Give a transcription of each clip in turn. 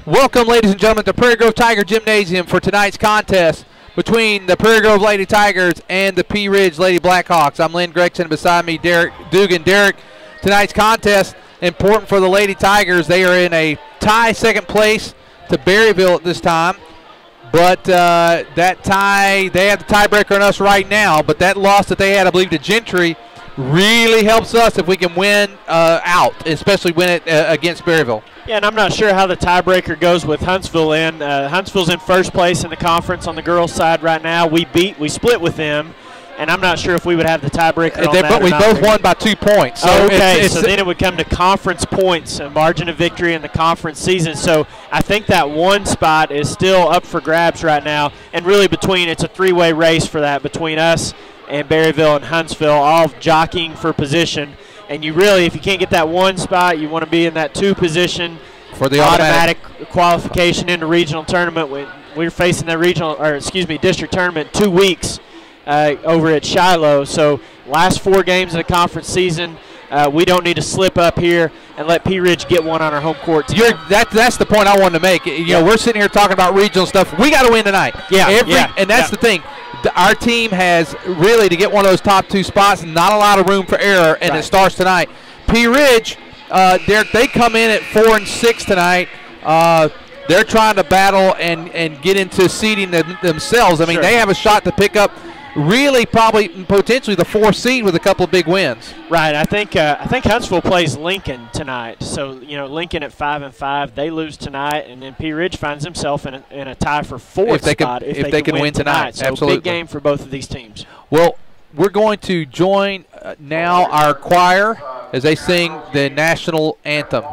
Welcome, ladies and gentlemen, to Prairie Grove Tiger Gymnasium for tonight's contest between the Prairie Grove Lady Tigers and the Pea Ridge Lady Blackhawks. I'm Lynn Gregson, beside me, Derek Dugan. Derek, tonight's contest important for the Lady Tigers. They are in a tie second place to Berryville at this time. But that tie, they have the tiebreaker on us right now, but that loss that they had, I believe, to Gentry really helps us if we can win out, especially win it against Berryville. Yeah, and I'm not sure how the tiebreaker goes with Huntsville. Huntsville's in first place in the conference on the girls' side right now. We split with them, and I'm not sure if we would have the tiebreaker on that. But we both won by 2 points. So so then it would come to conference points, a margin of victory in the conference season. So I think that one spot is still up for grabs right now, and really it's a three-way race for that between us and Berryville and Huntsville, all jockeying for position. And you really, if you can't get that one spot, you want to be in that 2 position for the automatic qualification into regional tournament. We're facing the district tournament 2 weeks over at Shiloh. So last 4 games of the conference season, we don't need to slip up here and let Pea Ridge get one on our home court. That's the point I wanted to make. You know, we're sitting here talking about regional stuff. We got to win tonight. And that's the thing. Our team has really, to get one of those top 2 spots, not a lot of room for error, and it starts tonight. Pea Ridge, they come in at 4-6 tonight. They're trying to battle and get into seeding themselves. I mean, they have a shot to pick up really potentially the 4th seed with a couple of big wins. Right. I think Huntsville plays Lincoln tonight. So, Lincoln at 5-5, they lose tonight, and then Pea Ridge finds himself in a tie for 4th spot if they can win tonight. So absolutely. Big game for both of these teams. Well, we're going to join now our choir as they sing the national anthem.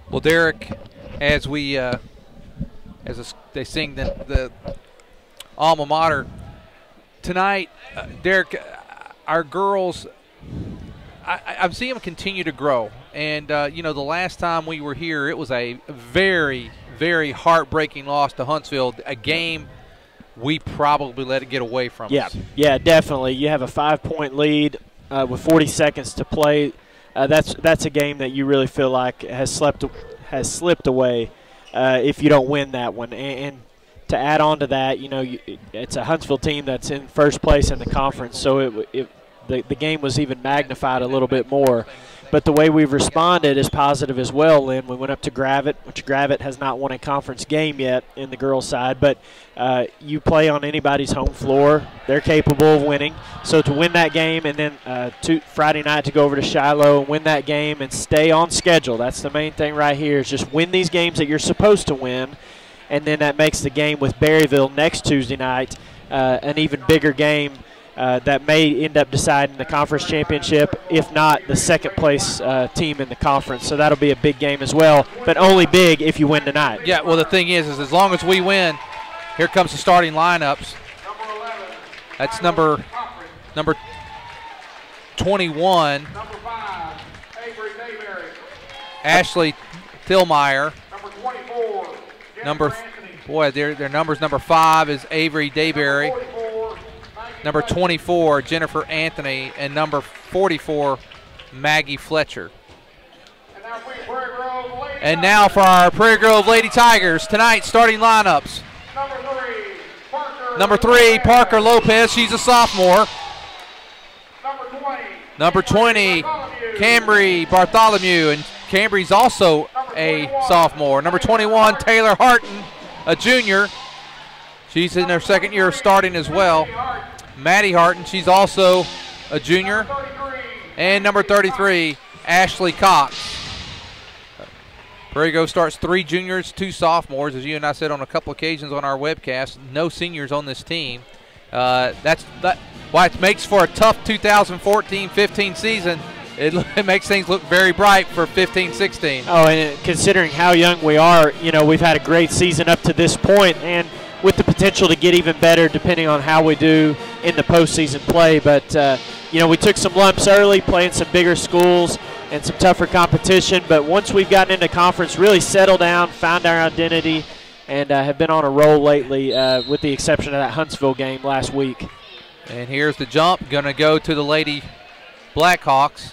Well, Derek, as they sing the alma mater tonight, Derek, our girls, I'm seeing them continue to grow. And the last time we were here, it was a very, very heartbreaking loss to Huntsville. A game we probably let it get away from us. Yeah, definitely. You have a 5-point lead with 40 seconds to play. That's a game that you really feel like has slipped away if you don't win that one. And to add on to that, it's a Huntsville team that's in first place in the conference, so the game was even magnified a little bit more. But the way we've responded is positive as well, Lynn. We went up to Gravett, which Gravett has not won a conference game yet in the girls' side. But you play on anybody's home floor, they're capable of winning. So to win that game and then Friday night to go over to Shiloh and win that game and stay on schedule, that's the main thing right here, is just win these games that you're supposed to win and then that makes the game with Berryville next Tuesday night an even bigger game that may end up deciding the conference championship, if not the second-place team in the conference. So that'll be a big game as well, but only big if you win tonight. Yeah, well, the thing is as long as we win, here comes the starting lineups. That's number 21, Ashley Tillmeyer. Their numbers. Number 5 is Avery Dayberry. Number 24, Jennifer Anthony, and number 44, Maggie Fletcher. And now for our Prairie Grove Lady Tigers, tonight's starting lineups. Number 3, Parker Lopez, she's a sophomore. Number 20, Cambry Bartholomew, and Cambry's also a sophomore. Number 21, Taylor Harton, a junior. She's in her second year of starting as well. Maddie Harton, she's also a junior. And number 33, Ashley Cox. Prairie Grove starts 3 juniors, 2 sophomores, as you and I said on a couple occasions on our webcast. No seniors on this team. That's why it makes for a tough 2014-15 season. It makes things look very bright for 15-16. Oh, and considering how young we are, you know, we've had a great season up to this point, and with the potential to get even better depending on how we do in the postseason play. But, you know, we took some lumps early playing some bigger schools and some tougher competition. But once we've gotten into conference, really settled down, found our identity, and have been on a roll lately with the exception of that Huntsville game last week. And here's the jump, going to go to the Lady Blackhawks.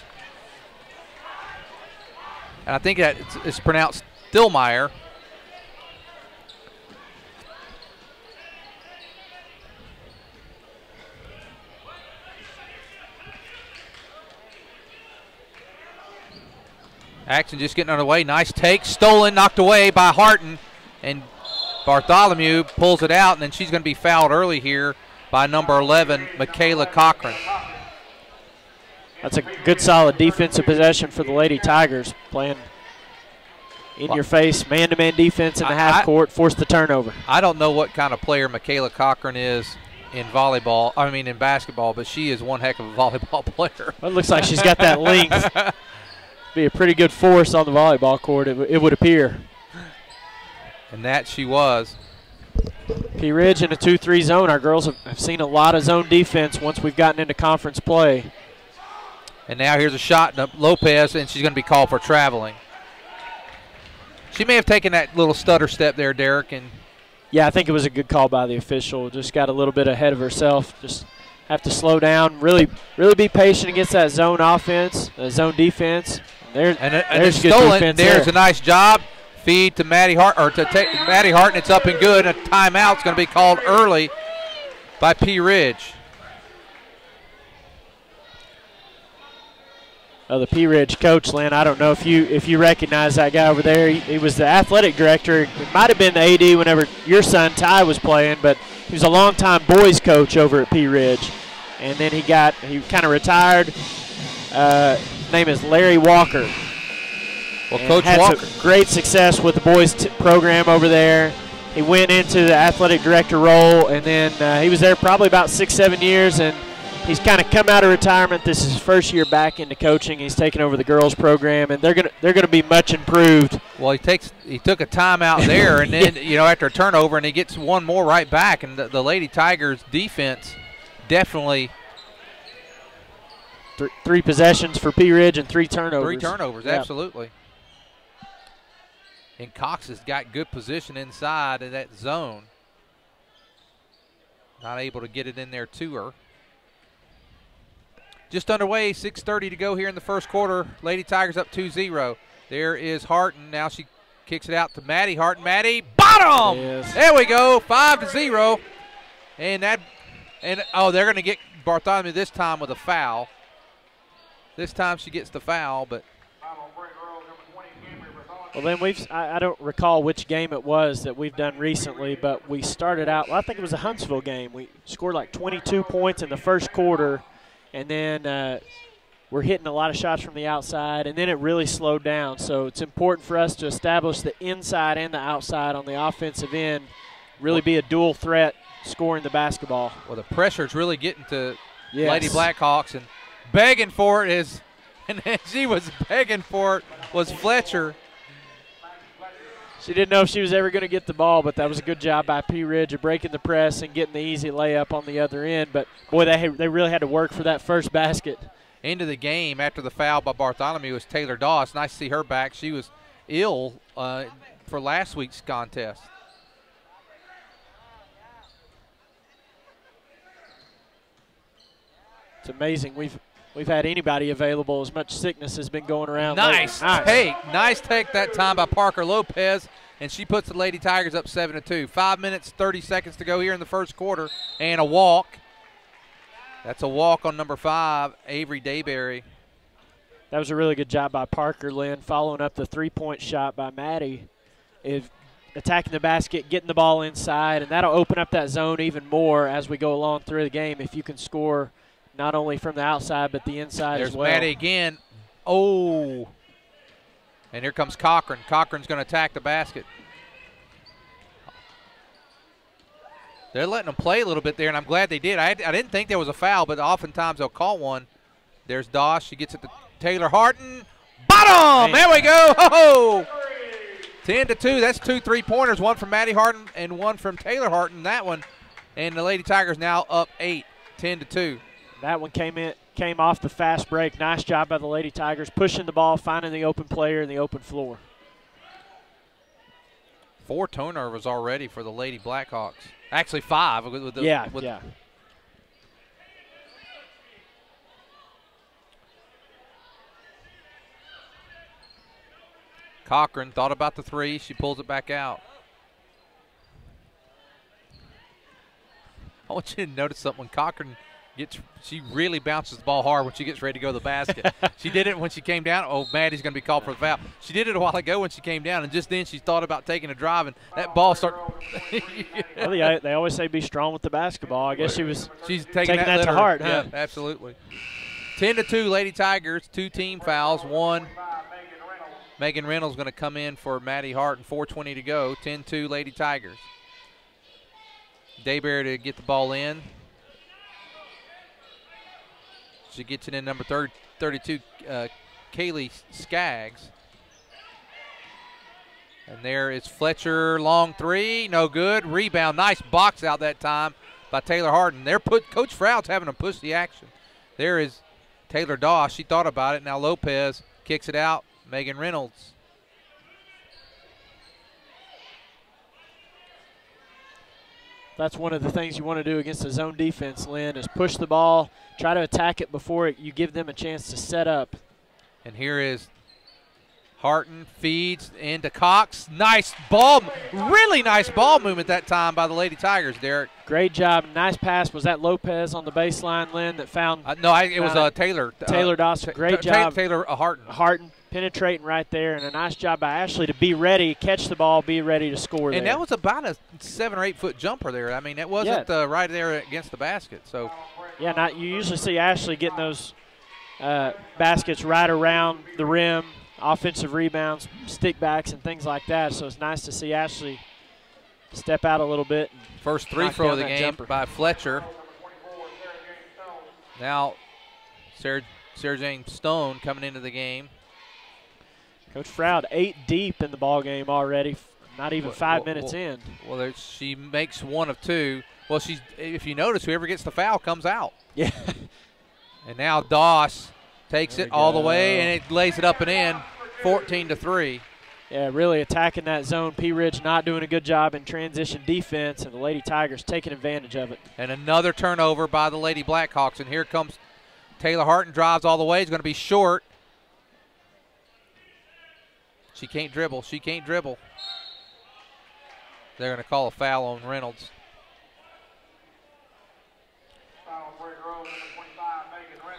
And I think that it's pronounced Stillmeyer. Action just getting underway. Nice take. Stolen, knocked away by Harton. And Bartholomew pulls it out, and then she's going to be fouled early here by number 11, Michaela Cochran. That's a good, solid defensive possession for the Lady Tigers, playing in your face, man-to-man defense in the half court, force the turnover. I don't know what kind of player Michaela Cochran is in in basketball, but she is one heck of a volleyball player. Well, it looks like she's got that length. Be a pretty good force on the volleyball court, it would appear. And that she was. Pea Ridge in a 2-3 zone. Our girls have seen a lot of zone defense once we've gotten into conference play. And now here's a shot to Lopez, and she's going to be called for traveling. She may have taken that little stutter step there, Derek. And yeah, I think it was a good call by the official. Just got a little bit ahead of herself. Just have to slow down, really be patient against that zone offense, zone defense. There's good defense. There's a nice job. Feed to Maddie Hart, or to Maddie Harton. It's up and good. A timeout's going to be called early by Pea Ridge. The Pea Ridge coach, Lynn, I don't know if you recognize that guy over there. He was the athletic director. It might have been the AD whenever your son Ty was playing, but he was a longtime boys coach over at Pea Ridge. And then he kind of retired. His name is Larry Walker. Well, and Coach had Walker. some great success with the boys program over there. He went into the athletic director role, and then he was there probably about 6-7 years, and he's kind of come out of retirement. This is his first year back into coaching. He's taken over the girls program, and they're gonna be much improved. Well, he took a timeout there, and then after a turnover, and he gets one more right back. And the Lady Tigers defense definitely three possessions for Pea Ridge and 3 turnovers. 3 turnovers, yep. Absolutely. And Cox has got good position inside of that zone. Not able to get it in there to her. Just underway, 6:30 to go here in the first quarter. Lady Tigers up 2-0. There is Harton. Now she kicks it out to Maddie Harton. Maddie, bottom! There we go, 5-0. And they're going to get Bartholomew this time with a foul. This time she gets the foul, but. Well, then I don't recall which game it was that we've done recently, but we started out, I think it was a Huntsville game. We scored like 22 points in the first quarter, and then were hitting a lot of shots from the outside, and then it really slowed down. So it's important for us to establish the inside and the outside on the offensive end, really be a dual threat scoring the basketball. Well, the pressure's really getting to Lady Blackhawks, and begging for it is, and she was begging for it, was Fletcher. She didn't know if she was ever going to get the ball, but that was a good job by Pea Ridge of breaking the press and getting the easy layup on the other end. But, boy, they really had to work for that first basket. Into the game after the foul by Bartholomew was Taylor Doss. Nice to see her back. She was ill for last week's contest. It's amazing. We've had anybody available. As much sickness has been going around. Nice take that time by Parker Lopez, and she puts the Lady Tigers up 7-2. 5 minutes, 30 seconds to go here in the first quarter, and a walk. That's a walk on number 5, Avery Dayberry. That was a really good job by Parker, Lynn, following up the three-point shot by Maddie. Attacking the basket, getting the ball inside, and that'll open up that zone even more as we go along through the game if you can score not only from the outside but the inside as well. There's Maddie again. Oh. And here comes Cochran. Cochran's going to attack the basket. They're letting them play a little bit there, and I'm glad they did. I didn't think there was a foul, but oftentimes they'll call one. There's Doss. She gets it to Taylor Harton. Bottom! There we go. Ho-ho! 10-2. That's 2 3-pointers, one from Maddie Harton and one from Taylor Harton. That one. And the Lady Tigers now up 8, 10-2. That one came off the fast break. Nice job by the Lady Tigers, pushing the ball, finding the open player in the open floor. 4 turnovers already for the Lady Blackhawks. Actually 5. Yeah. Cochran thought about the 3. She pulls it back out. I want you to notice something. When Cochran she really bounces the ball hard when she gets ready to go to the basket. She did it when she came down. Oh, Maddie's going to be called for the foul. She did it a while ago when she came down, and just then she thought about taking a drive, and that ball started. Well, they always say be strong with the basketball. I guess she's taking that literally. To heart, huh? Yeah, absolutely. 10-2 Lady Tigers, 2 team fouls, 1. Megan Reynolds going to come in for Maddie Hart, and 4:20 to go. 10-2 Lady Tigers. Dayberry to get the ball in. She gets it in number 32, Kaylee Skaggs. And there is Fletcher, long 3, no good. Rebound, nice box out that time by Taylor Harden. Coach Froud's having them push the action. There is Taylor Doss. She thought about it. Now Lopez kicks it out. Megan Reynolds. That's one of the things you want to do against a zone defense, Lynn, is push the ball, try to attack it before you give them a chance to set up. And here is Harton, feeds into Cox. Nice ball, really nice ball movement that time by the Lady Tigers, Derek. Great job, nice pass. Was that Lopez on the baseline, Lynn, that found? It was Taylor. Taylor Dawson, great job. Taylor Harton. Harton penetrating right there, and a nice job by Ashley to be ready, catch the ball, be ready to score there. And that was about a 7 or 8 foot jumper there. I mean, it wasn't right there against the basket. So. Yeah, you usually see Ashley getting those baskets right around the rim, offensive rebounds, stick backs, and things like that. So it's nice to see Ashley step out a little bit. First free throw of the game by Fletcher. Now Sarah Jane Stone coming into the game. Coach Froud 8 deep in the ball game already, not even 5 minutes in. Well, she makes 1 of 2. Well, if you notice, whoever gets the foul comes out. Yeah. And now Doss takes it all the way, and it lays it up and in, 14-3. Yeah, really attacking that zone. Pea Ridge not doing a good job in transition defense, and the Lady Tigers taking advantage of it. And another turnover by the Lady Blackhawks, and here comes Taylor Harton, drives all the way. He's going to be short. She can't dribble. They're going to call a foul on Reynolds.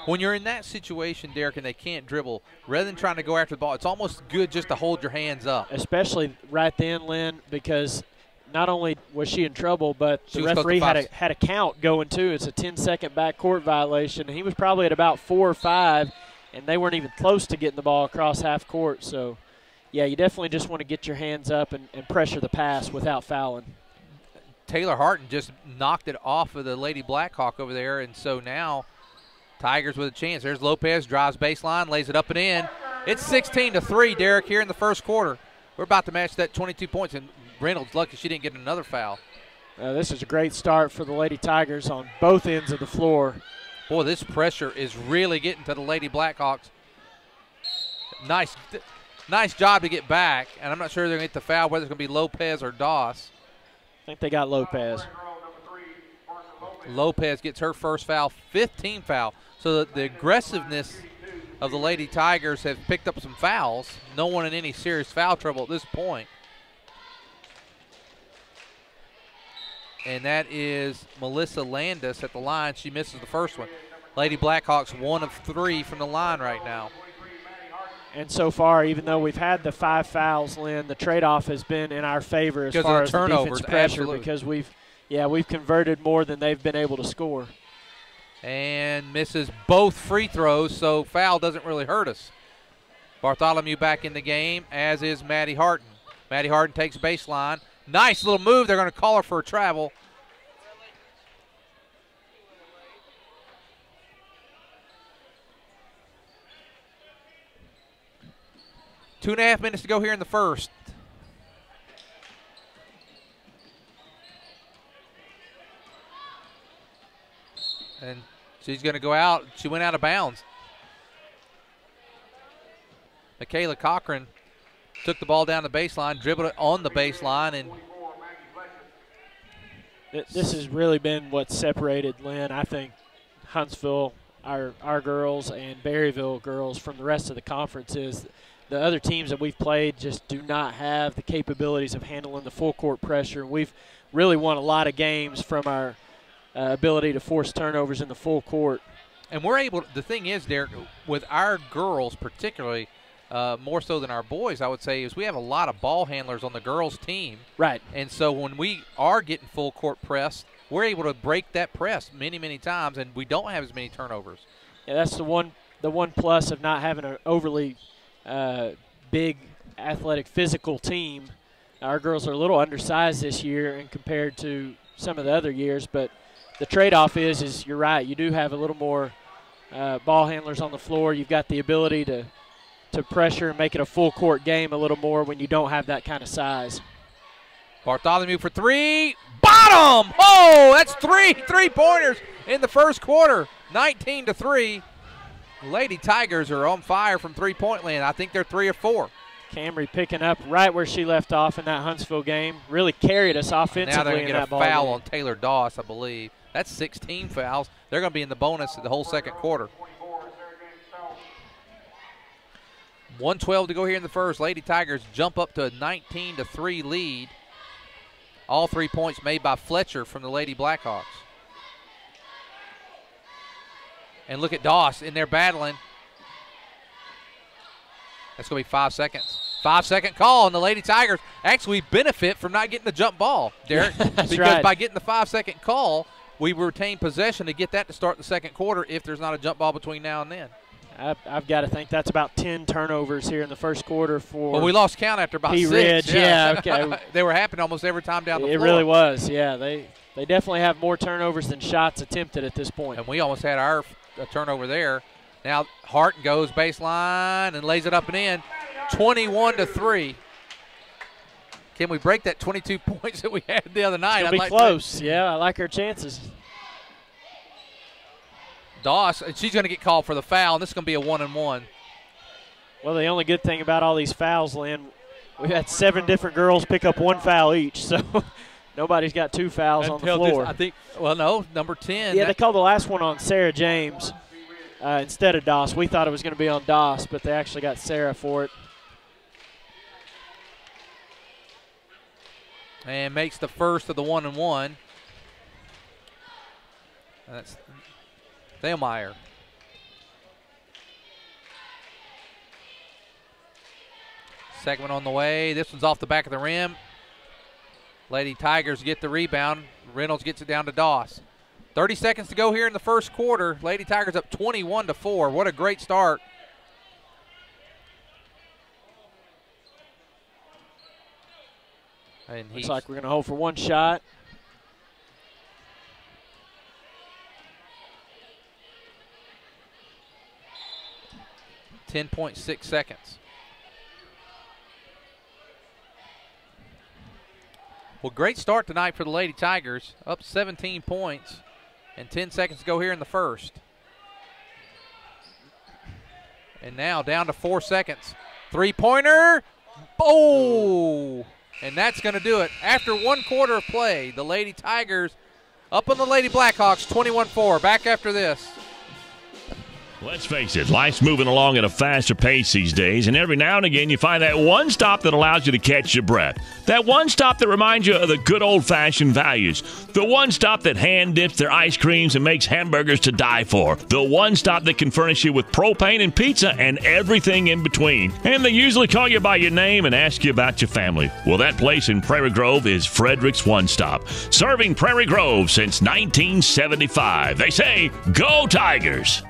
When you're in that situation, Derek, and they can't dribble, rather than trying to go after the ball, it's almost good just to hold your hands up. Especially right then, Lynn, because not only was she in trouble, but the referee had a count going too. It's a 10-second backcourt violation. And he was probably at about 4 or 5, and they weren't even close to getting the ball across half court. So, yeah, you definitely just want to get your hands up and pressure the pass without fouling. Taylor Harton just knocked it off of the Lady Blackhawk over there, and so now Tigers with a chance. There's Lopez, drives baseline, lays it up and in. It's 16-3, Derek, here in the first quarter. We're about to match that 22 points, and Reynolds lucky she didn't get another foul. This is a great start for the Lady Tigers on both ends of the floor. Boy, this pressure is really getting to the Lady Blackhawks. Nice job to get back, and I'm not sure they're going to get the foul, whether it's going to be Lopez or Doss. I think they got Lopez. Lopez gets her first foul, 15th foul. So the aggressiveness of the Lady Tigers have picked up some fouls. No one in any serious foul trouble at this point. And that is Melissa Landis at the line. She misses the first one. Lady Blackhawks 1 of 3 from the line right now. And so far, even though we've had the 5 fouls, Lynn, the trade-off has been in our favor as far as the defense pressure, absolutely. Because we've converted more than they've been able to score. And misses both free throws, so foul doesn't really hurt us. Bartholomew back in the game, as is Maddie Harton. Maddie Harton takes baseline. Nice little move. They're going to call her for a travel. Two and a half minutes to go here in the first. And she's going to go out. She went out of bounds. Michaela Cochran took the ball down the baseline, dribbled it on the baseline, and this has really been what separated, Lynn, I think, Huntsville, our girls, and Berryville girls from the rest of the conference is the other teams that we've played just do not have the capabilities of handling the full court pressure. We've really won a lot of games from our ability to force turnovers in the full court. And we're able – the thing is, Derek, with our girls particularly, more so than our boys, I would say, is we have a lot of ball handlers on the girls' team. Right. And so when we are getting full court press, we're able to break that press many, many times, and we don't have as many turnovers. Yeah, that's the one plus of not having an overly big, athletic, physical team. Our girls are a little undersized this year and compared to some of the other years, but the trade-off is you're right. You do have a little more ball handlers on the floor. You've got the ability to pressure and make it a full-court game a little more when you don't have that kind of size. Bartholomew for three. Bottom! Oh, that's three-pointers in the first quarter. 19-3. Lady Tigers are on fire from three-point land. I think they're 3 or 4. Camry picking up right where she left off in that Huntsville game. Really carried us offensively. Now they're going to get a foul on game. Taylor Doss, I believe. That's 16 fouls. They're going to be in the bonus the whole second quarter. 1:12 to go here in the first. Lady Tigers jump up to a 19-3 lead. All 3 points made by Fletcher from the Lady Blackhawks. And look at Doss in there battling. That's going to be 5 seconds. 5-second call, and the Lady Tigers actually benefit from not getting the jump ball, Derek. That's because right. By getting the 5-second call, we retain possession to get that to start the second quarter if there's not a jump ball between now and then. I've got to think that's about 10 turnovers here in the first quarter for Well, we lost count after about Pea 6. Ridge. Yeah, okay. They were happening almost every time down the floor. It really was, yeah. They definitely have more turnovers than shots attempted at this point. And we almost had our turnover there. Now Harton goes baseline and lays it up and in. 21-3. Can we break that 22 points that we had the other night? It'll be close. Yeah, I like her chances. Doss, she's going to get called for the foul, and this is going to be a 1-and-1. Well, the only good thing about all these fouls, Lynn, we've had 7 different girls pick up 1 foul each, so nobody's got 2 fouls on the floor. I think, well, no, number 10. Yeah, they called the last one on Sarah James instead of Doss. We thought it was going to be on Doss, but they actually got Sarah for it. And makes the first of the 1-and-1. That's Thelmeyer. Second one on the way. This one's off the back of the rim. Lady Tigers get the rebound. Reynolds gets it down to Doss. 30 seconds to go here in the first quarter. Lady Tigers up 21-4. What a great start And looks like we're going to hold for one shot. .6 seconds. Well, great start tonight for the Lady Tigers. Up 17 points and 10 seconds to go here in the first. And now down to 4 seconds. Three-pointer. Oh! And that's going to do it. After 1 quarter of play, the Lady Tigers up on the Lady Blackhawks 21-4. Back after this. Let's face it, life's moving along at a faster pace these days, and every now and again you find that one stop that allows you to catch your breath. That one stop that reminds you of the good old-fashioned values. The one stop that hand dips their ice creams and makes hamburgers to die for. The one stop that can furnish you with propane and pizza and everything in between. And they usually call you by your name and ask you about your family. Well, that place in Prairie Grove is Frederick's One Stop, serving Prairie Grove since 1975. They say, go Tigers!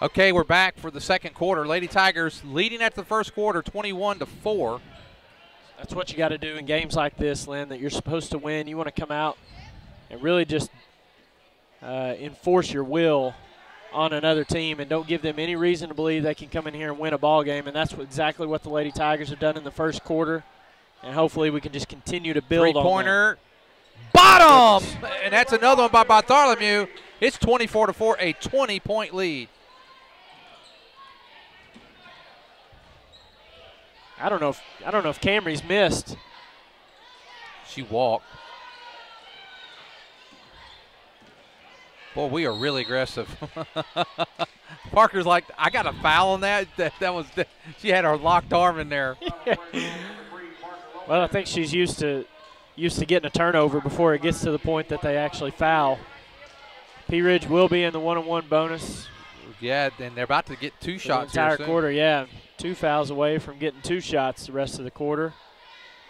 Okay, we're back for the second quarter. Lady Tigers leading after the first quarter, 21-4. That's what you got to do in games like this, Lynn, that you're supposed to win. You want to come out and really just enforce your will on another team and don't give them any reason to believe they can come in here and win a ball game. And that's exactly what the Lady Tigers have done in the first quarter. And hopefully we can just continue to build on that. Three-pointer, bottom! And that's another one by Bartholomew. It's 24-4, a 20-point lead. I don't know if Camry's missed. She walked. Boy, we are really aggressive. Parker's like, I got a foul on that. She had her locked arm in there. Well, I think she's used to getting a turnover before it gets to the point that they actually foul. Pea Ridge will be in the one-on-one bonus. Yeah, and they're about to get 2 shots the entire here soon. quarter, yeah. 2 fouls away from getting 2 shots the rest of the quarter.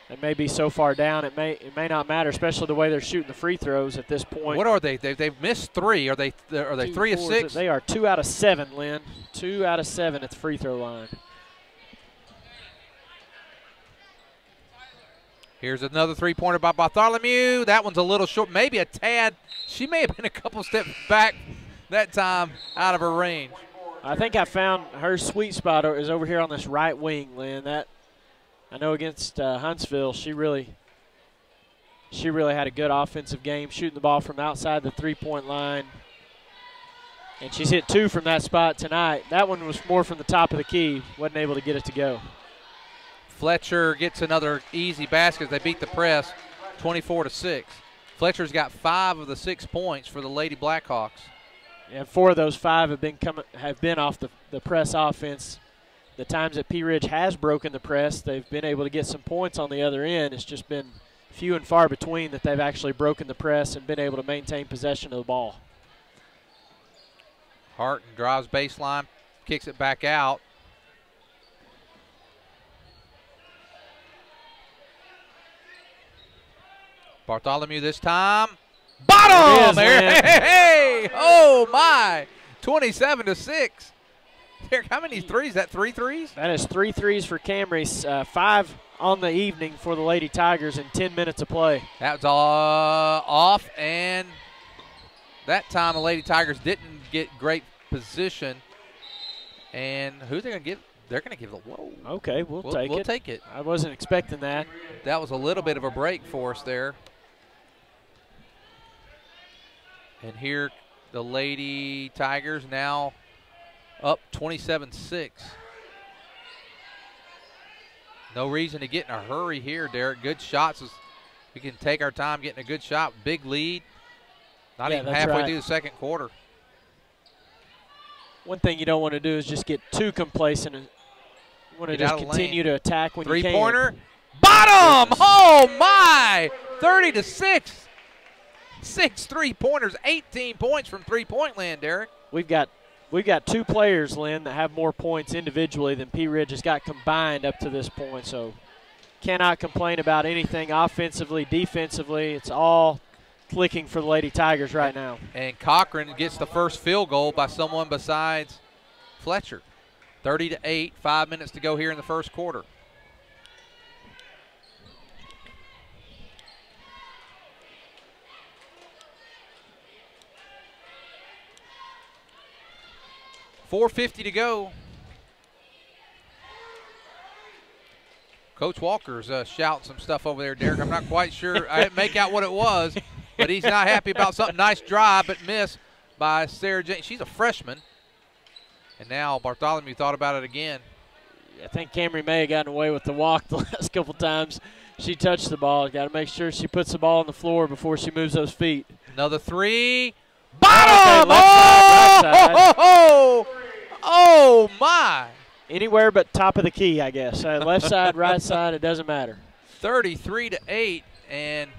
They may be so far down it may not matter, especially the way they're shooting the free throws at this point. What are they? They've missed 3. Are they 3 of 6? They are 2 out of 7, Lynn. 2 out of 7 at the free throw line. Here's another three-pointer by Bartholomew. That one's a little short, maybe a tad. She may have been a couple steps back that time out of her range. I think I found her sweet spot is over here on this right wing, Lynn. That I know against Huntsville, she really had a good offensive game, shooting the ball from outside the three-point line. And she's hit 2 from that spot tonight. That one was more from the top of the key. Wasn't able to get it to go. Fletcher gets another easy basket as they beat the press, 24-6. Fletcher's got 5 of the 6 points for the Lady Blackhawks. And 4 of those 5 have been off the press offense. The times that Pea Ridge has broken the press, they've been able to get some points on the other end. It's just been few and far between that they've actually broken the press and been able to maintain possession of the ball. Harton drives baseline, kicks it back out. Bartholomew this time. Bottom! Hey! Oh, my. 27-6. Derek, how many threes? Is that 3 threes? That is 3 threes for Camry. 5 on the evening for the Lady Tigers in 10 minutes of play. That was off, and that time the Lady Tigers didn't get great position. And who they're going to give? They're going to give the whoa. Okay, we'll take it. We'll take it. I wasn't expecting that. That was a little bit of a break for us there. And here the Lady Tigers now up 27-6. No reason to get in a hurry here, Derek. Good shots. We can take our time getting a good shot. Big lead. Not even halfway through the second quarter. One thing you don't want to do is just get too complacent. You want to just continue to attack when you can. Three-pointer. Bottom! Oh, my! 30-6. 6 3-pointers, 18 points from three-point land, Derek. We've got 2 players, Lynn, that have more points individually than Pea Ridge has got combined up to this point. So cannot complain about anything offensively, defensively. It's all clicking for the Lady Tigers right now. And Cochran gets the first field goal by someone besides Fletcher. 30-8, 5 minutes to go here in the first quarter. .450 to go. Coach Walker's shouting some stuff over there, Derek. I'm not quite sure. I didn't make out what it was, but he's not happy about something. Nice drive, but miss by Sarah Jane. She's a freshman. And now Bartholomew thought about it again. I think Camry May had gotten away with the walk the last couple times she touched the ball. Got to make sure she puts the ball on the floor before she moves those feet. Another three. Bottom! Okay, left side, right side. Oh, my. Anywhere but top of the key, I guess. Left side, right side, it doesn't matter. 33-8, and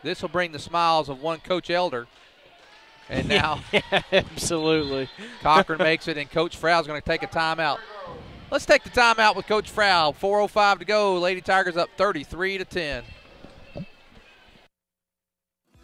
this will bring the smiles of one Coach Elder. And now yeah, absolutely. Cochran makes it, and Coach Frow's going to take a timeout. Let's take the timeout with Coach Frow. 4:05 to go. Lady Tigers up 33-10.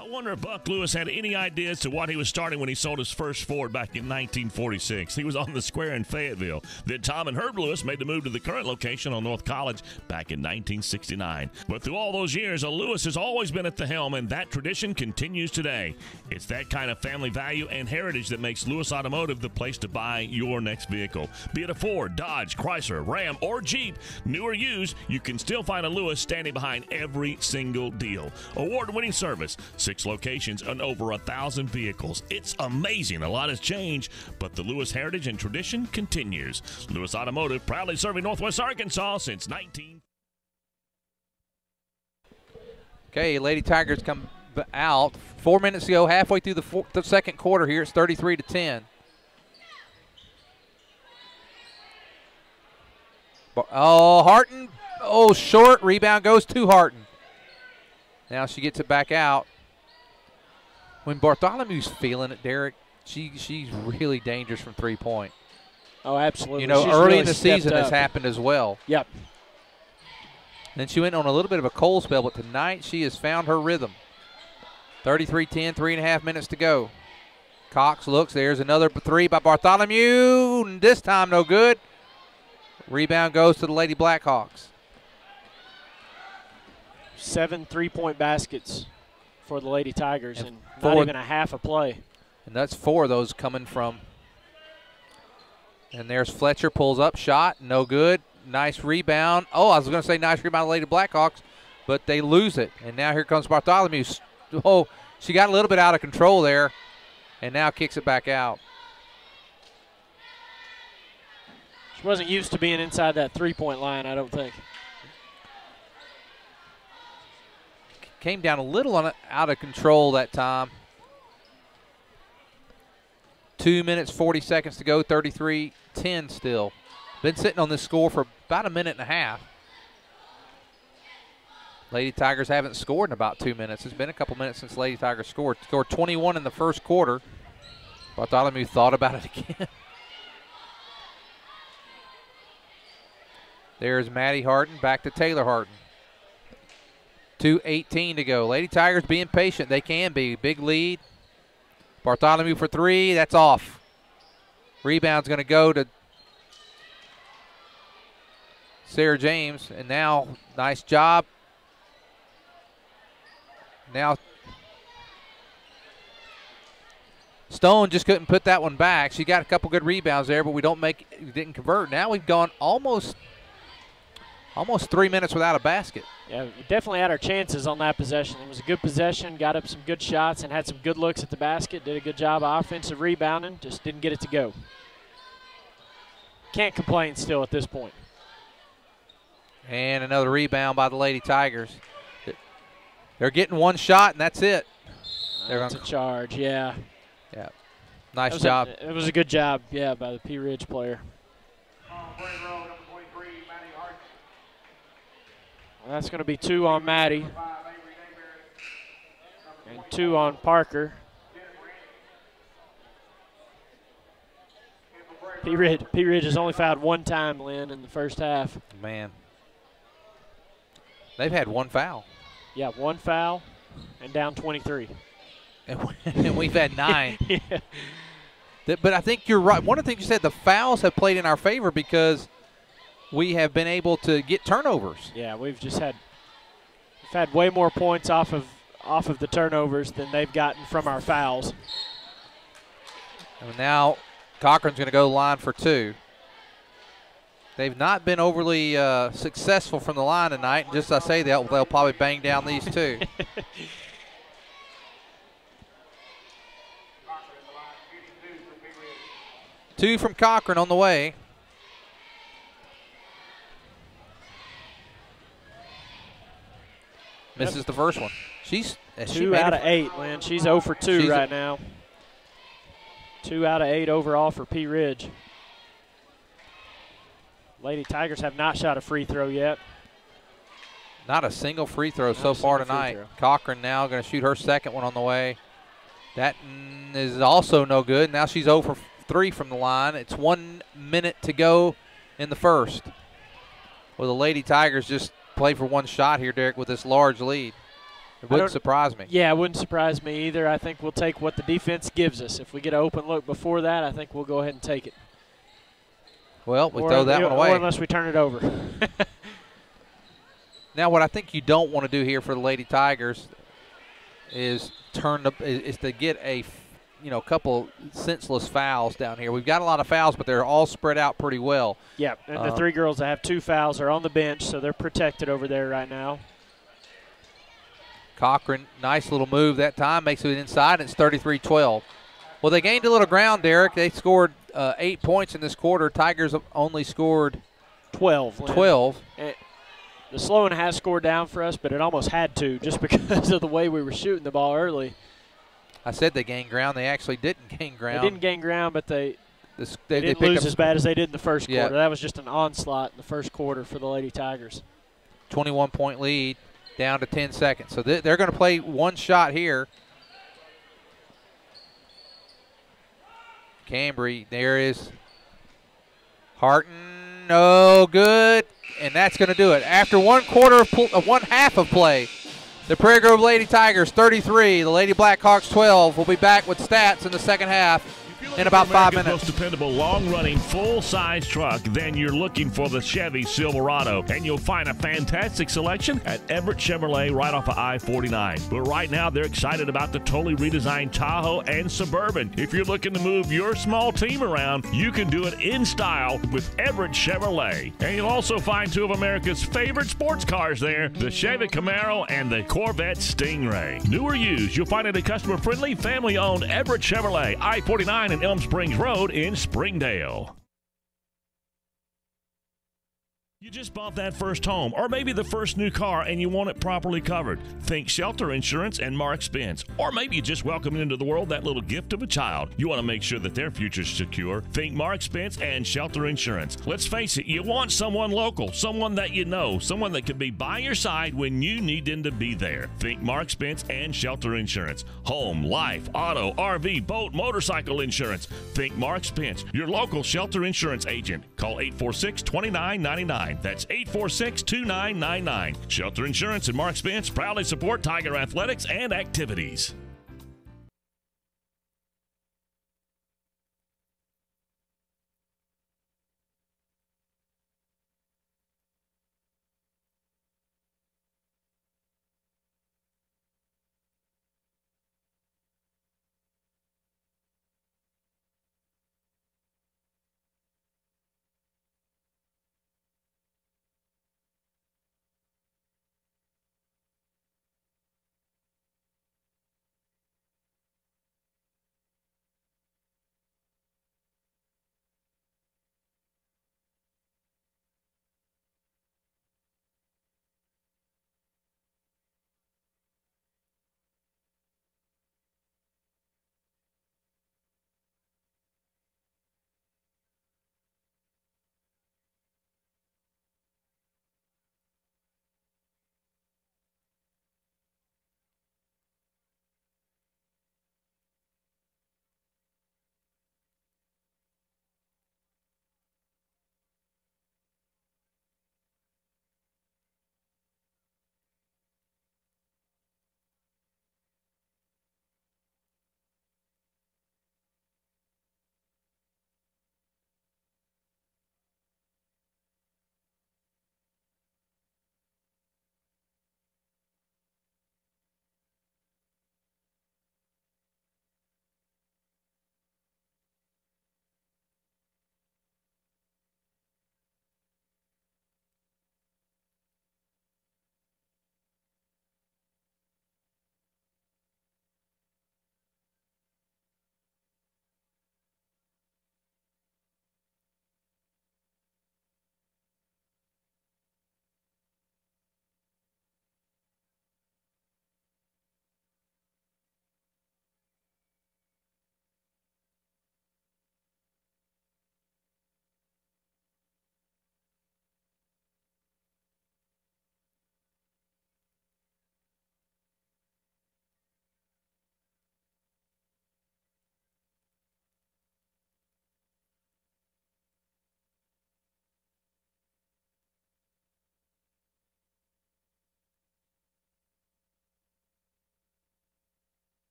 I wonder if Buck Lewis had any idea as to what he was starting when he sold his first Ford back in 1946. He was on the square in Fayetteville. Then Tom and Herb Lewis made the move to the current location on North College back in 1969. But through all those years, a Lewis has always been at the helm, and that tradition continues today. It's that kind of family value and heritage that makes Lewis Automotive the place to buy your next vehicle. Be it a Ford, Dodge, Chrysler, Ram, or Jeep, new or used, you can still find a Lewis standing behind every single deal. Award-winning service, 6 locations and over 1,000 vehicles. It's amazing. A lot has changed, but the Lewis heritage and tradition continues. Lewis Automotive, proudly serving Northwest Arkansas since 19. Okay, Lady Tigers come out. 4 minutes to go, halfway through the second quarter here. It's 33-10. Oh, Harton. Oh, short. Rebound goes to Harton. Now she gets it back out. When Bartholomew's feeling it, Derek, she's really dangerous from three-point. Oh, absolutely. You know, she's early really in the season up. has happened as well. Yep. Then she went on a little bit of a cold spell, but tonight she has found her rhythm. 33-10, 3.5 minutes to go. Cox looks. There's another three by Bartholomew. And this time no good. Rebound goes to the Lady Blackhawks. 7 3-point baskets for the Lady Tigers, and not even a half a play. And that's 4 of those coming from. And there's Fletcher, pulls up, shot, no good. Nice rebound. Oh, I was going to say nice rebound, Lady Blackhawks, but they lose it. And now here comes Bartholomew. Oh, she got a little bit out of control there, and now kicks it back out. She wasn't used to being inside that three-point line, I don't think. Came down a little out of control that time. 2 minutes, 40 seconds to go, 33-10 still. Been sitting on this score for about a minute and a half. Lady Tigers haven't scored in about 2 minutes. It's been a couple minutes since Lady Tigers scored. Scored 21 in the first quarter. Bartholomew thought about it again. There's Maddie Harden, back to Taylor Harden. 2:18 to go. Lady Tigers being patient. They can be. Big lead. Bartholomew for 3. That's off. Rebound's going to go to Sarah James. And now, nice job. Now, Stone just couldn't put that one back. She got a couple good rebounds there, but we didn't convert. Now we've gone almost 3 minutes without a basket. Yeah, we definitely had our chances on that possession. It was a good possession, got up some good shots, and had some good looks at the basket. Did a good job of offensive rebounding, just didn't get it to go. Can't complain still at this point. And another rebound by the Lady Tigers. They're getting one shot, and that's it. That's a charge, yeah. Yeah. Nice job. It was a good job, yeah, by the Pea Ridge player. Well, that's going to be 2 on Maddie and 2 on Parker. Pea Ridge has only fouled 1 time, Lynn, in the first half. Man. They've had 1 foul. Yeah, 1 foul and down 23. And we've had 9. Yeah. But I think you're right. One of the things you said, the fouls have played in our favor because we have been able to get turnovers. Yeah, we've had way more points off of the turnovers than they've gotten from our fouls. And now Cochran's going to go to the line for 2. They've not been overly successful from the line tonight. And just as I say, they'll probably bang down these 2. Two from Cochran on the way. Misses the first one. She's 2 out of 8, Lynn. She's 0 for 2 right now. 2 out of 8 overall for Pea Ridge. Lady Tigers have not shot a free throw yet. Not a single free throw so far tonight. Cochran now going to shoot her second one on the way. That is also no good. Now she's 0 for 3 from the line. It's 1 minute to go in the first. Well, the Lady Tigers just play for 1 shot here, Derek, with this large lead. It wouldn't surprise me. Yeah, it wouldn't surprise me either. I think we'll take what the defense gives us. If we get an open look before that, I think we'll go ahead and take it. Well, we throw that one away. Or unless we turn it over. Now, what I think you don't want to do here for the Lady Tigers is to get a couple senseless fouls down here. We've got a lot of fouls, but they're all spread out pretty well. Yeah, and the 3 girls that have 2 fouls are on the bench, so they're protected over there right now. Cochran, nice little move that time, makes it inside, and it's 33-12. Well, they gained a little ground, Derek. They scored 8 points in this quarter. Tigers only scored 12. 12. The Sloan has scored down for us, but it almost had to just because of the way we were shooting the ball early. I said they gained ground. They actually didn't gain ground. They didn't gain ground, but they didn't picked lose up as bad as they did in the first quarter. Yeah. That was just an onslaught in the first quarter for the Lady Tigers. 21-point lead, down to 10 seconds. So they're going to play 1 shot here. Cambry, there is Harton, no good, and that's going to do it. After 1 half of play, the Prairie Grove Lady Tigers 33, the Lady Blackhawks 12. We'll be back with stats in the second half in about 5 minutes. Most dependable, long-running, full-size truck, then you're looking for the Chevy Silverado, and you'll find a fantastic selection at Everett Chevrolet right off of I-49. But right now, they're excited about the totally redesigned Tahoe and Suburban. If you're looking to move your small team around, you can do it in style with Everett Chevrolet. And you'll also find 2 of America's favorite sports cars there, the Chevy Camaro and the Corvette Stingray. New or used, you'll find it a customer-friendly, family-owned Everett Chevrolet, I-49 and Elm Springs Road in Springdale. You just bought that first home, or maybe the first new car, and you want it properly covered. Think Shelter Insurance and Mark Spence. Or maybe you just welcomed into the world that little gift of a child. You want to make sure that their future's secure. Think Mark Spence and Shelter Insurance. Let's face it, you want someone local, someone that you know, someone that can be by your side when you need them to be there. Think Mark Spence and Shelter Insurance. Home, life, auto, RV, boat, motorcycle insurance. Think Mark Spence, your local Shelter Insurance agent. Call 846-2999. That's 846-2999. Shelter Insurance and Mark Spence proudly support Tiger athletics and activities.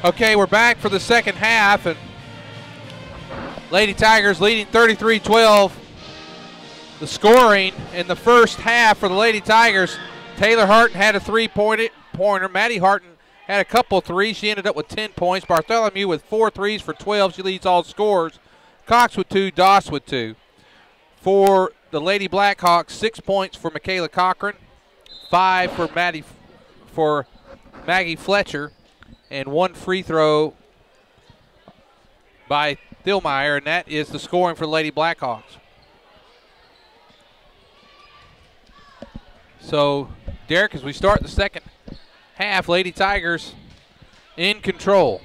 Okay, we're back for the second half, and Lady Tigers leading 33-12. The scoring in the first half for the Lady Tigers, Taylor Harton had a three-pointer. Maddie Harton had a couple threes. She ended up with 10 points. Bartholomew with 4 threes for 12. She leads all scores. Cox with 2, Doss with 2. For the Lady Blackhawks, 6 points for Michaela Cochran, 5 for Maggie Fletcher, and 1 free throw by Thilmeyer, and that is the scoring for the Lady Blackhawks. So, Derek, as we start the second half, Lady Tigers in control.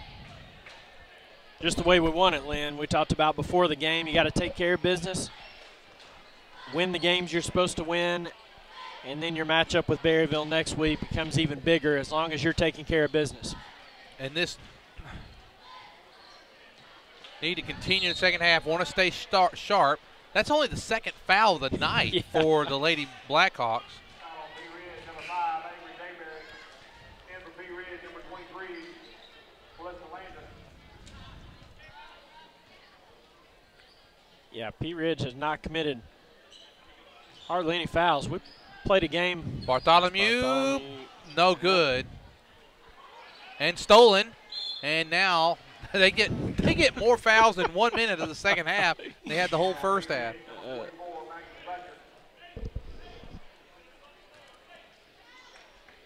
Just the way we want it, Lynn. We talked about before the game, you got to take care of business, win the games you're supposed to win, and then your matchup with Berryville next week becomes even bigger as long as you're taking care of business. And this need to continue in the second half, want to stay sharp. That's only the second foul of the night for the Lady Blackhawks. Yeah, Pea Ridge has not committed hardly any fouls. We played a game. Bartholomew, no good. And stolen. And now they get more fouls in 1 minute of the second half than they had the whole first half.